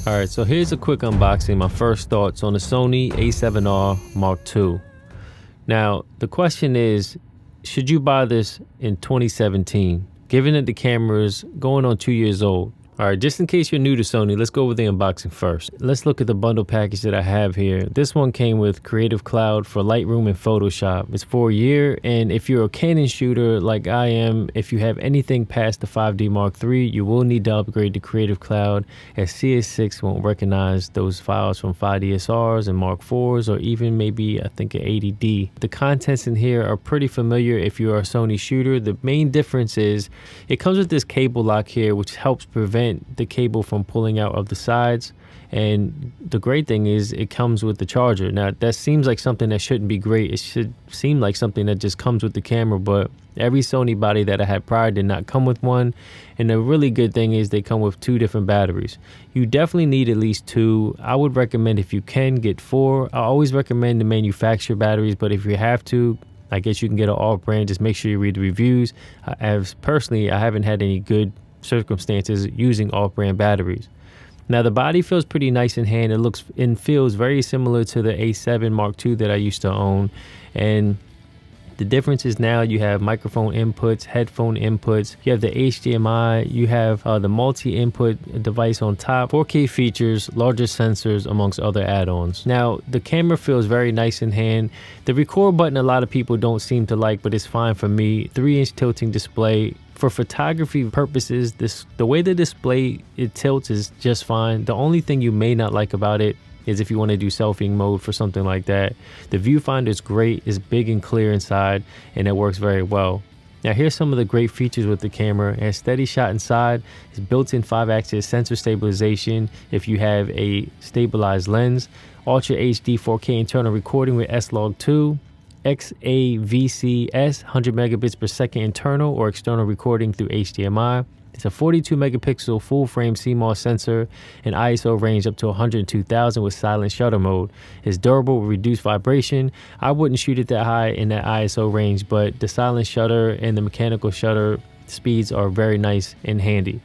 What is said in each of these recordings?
Alright, so here's a quick unboxing, my first thoughts on the Sony A7RII Mark II. Now, the question is, should you buy this in 2017, given that the camera is going on 2 years old? Alright, just in case you're new to Sony, let's go over the unboxing first. Let's look at the bundle package that I have here. This one came with Creative Cloud for Lightroom and Photoshop. It's for a year, and if you're a Canon shooter like I am, if you have anything past the 5D Mark III, you will need to upgrade to Creative Cloud, as CS6 won't recognize those files from 5DSRs and Mark IVs, or even maybe I think an 80D. The contents in here are pretty familiar if you're a Sony shooter. The main difference is it comes with this cable lock here, which helps prevent the cable from pulling out of the sides, and the great thing is it comes with the charger. Now that seems like something that shouldn't be great. It should seem like something that just comes with the camera, but every Sony body that I had prior did not come with one. And the really good thing is they come with 2 different batteries. You definitely need at least 2. I would recommend, if you can, get 4. I always recommend the manufacturer batteries, but if you have to, I guess you can get an off-brand. Just make sure you read the reviews. As personally, I haven't had any good circumstances using off-brand batteries. Now the body feels pretty nice in hand. It looks and feels very similar to the A7 Mark II that I used to own, and the difference is now you have microphone inputs, headphone inputs, you have the HDMI, you have the multi-input device on top, 4K features, larger sensors, amongst other add-ons. Now the camera feels very nice in hand. The record button a lot of people don't seem to like, but it's fine for me. 3-inch tilting display. For photography purposes, the way the display it tilts is just fine. The only thing you may not like about it is if you want to do selfie mode for something like that. The viewfinder is great, it's big and clear inside, and it works very well. Now here's some of the great features with the camera. It has steady shot inside, it's built-in 5-axis sensor stabilization if you have a stabilized lens, Ultra HD 4K internal recording with S-Log2, XAVCS 100 megabits per second internal or external recording through HDMI. It's a 42 megapixel full frame CMOS sensor and ISO range up to 102,000 with silent shutter mode. It's durable with reduced vibration. I wouldn't shoot it that high in that ISO range, but the silent shutter and the mechanical shutter speeds are very nice and handy.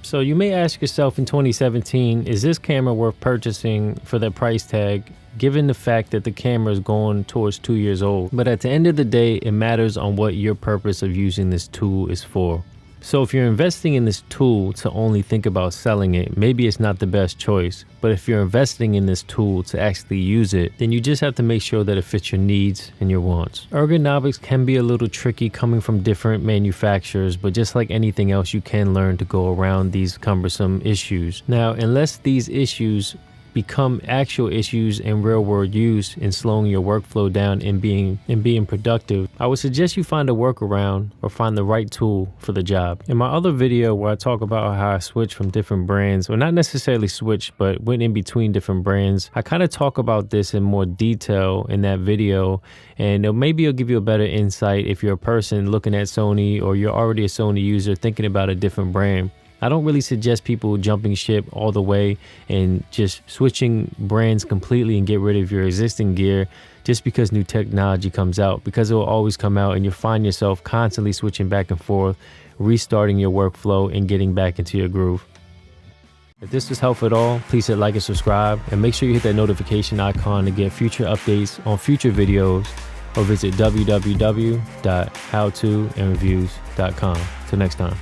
So you may ask yourself in 2017, is this camera worth purchasing for the price tag, given the fact that the camera is going towards 2 years old? But at the end of the day, it matters on what your purpose of using this tool is for. So if you're investing in this tool to only think about selling it, maybe it's not the best choice. But if you're investing in this tool to actually use it, then you just have to make sure that it fits your needs and your wants. Ergonomics can be a little tricky coming from different manufacturers, but just like anything else, you can learn to go around these cumbersome issues. Now, unless these issues become actual issues in real world use and slowing your workflow down and being productive, I would suggest you find a workaround or find the right tool for the job. In my other video where I talk about how I switch from different brands, or not necessarily switch, but went in between different brands, I kind of talk about this in more detail in that video, and maybe it'll give you a better insight if you're a person looking at Sony or you're already a Sony user thinking about a different brand. I don't really suggest people jumping ship all the way and just switching brands completely and get rid of your existing gear just because new technology comes out, because it will always come out and you'll find yourself constantly switching back and forth, restarting your workflow and getting back into your groove. If this was helpful at all, please hit like and subscribe, and make sure you hit that notification icon to get future updates on future videos, or visit www.howtoandreviews.com. Till next time.